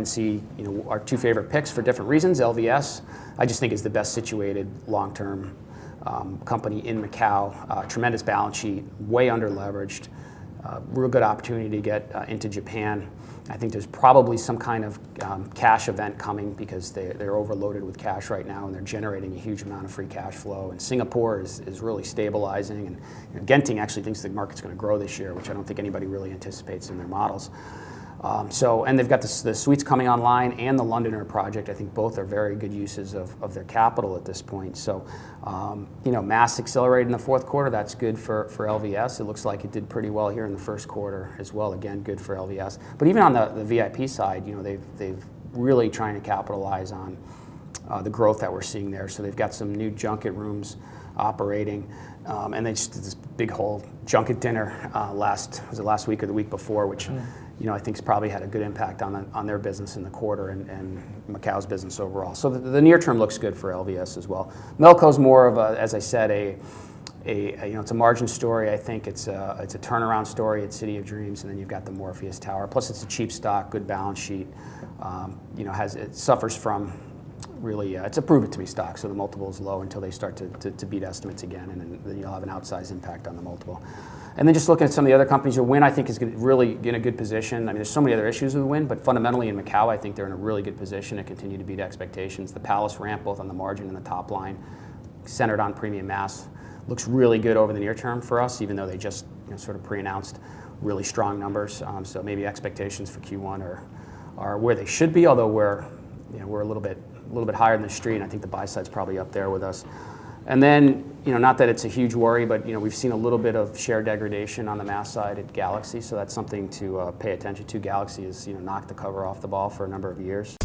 can see, our two favorite picks for different reasons. LVS, I just think is the best situated long-term company in Macau. Tremendous balance sheet, way under leveraged, real good opportunity to get into Japan. I think there's probably some kind of cash event coming because they're overloaded with cash right now and they're generating a huge amount of free cash flow. And Singapore is really stabilizing. And Genting actually thinks the market's going to grow this year, which I don't think anybody really anticipates in their models. And they've got the suites coming online and the Londoner project. I think both are very good uses of their capital at this point. So, mass accelerated in the fourth quarter. That's good for LVS. It looks like it did pretty well here in the first quarter as well. Again, good for LVS. But even on the VIP side, they've really trying to capitalize on the growth that we're seeing there. So they've got some new junket rooms operating. And they just did this big whole junket dinner last week or the week before, which I think has probably had a good impact on their business in the quarter and Macau's business overall. So the near term looks good for LVS as well. Melco's more of a, as I said, it's a margin story. I think it's a turnaround story at City of Dreams, and then you've got the Morpheus Tower. Plus, it's a cheap stock, good balance sheet. It suffers from really, it's a prove-it-to-me stock, so the multiple is low until they start to beat estimates again, and then you'll have an outsized impact on the multiple. And then just looking at some of the other companies, Wynn I think is really in a good position. I mean, there's so many other issues with Wynn, but fundamentally in Macau, I think they're in a really good position to continue to beat expectations. The Palace ramp, both on the margin and the top line, centered on premium mass, looks really good over the near term for us, even though they just sort of pre-announced really strong numbers. So maybe expectations for Q1 are where they should be, although we're a little bit higher than the street, and I think the buy side's probably up there with us. And then, not that it's a huge worry, but we've seen a little bit of share degradation on the mass side at Galaxy, so that's something to pay attention to. Galaxy has knocked the cover off the ball for a number of years.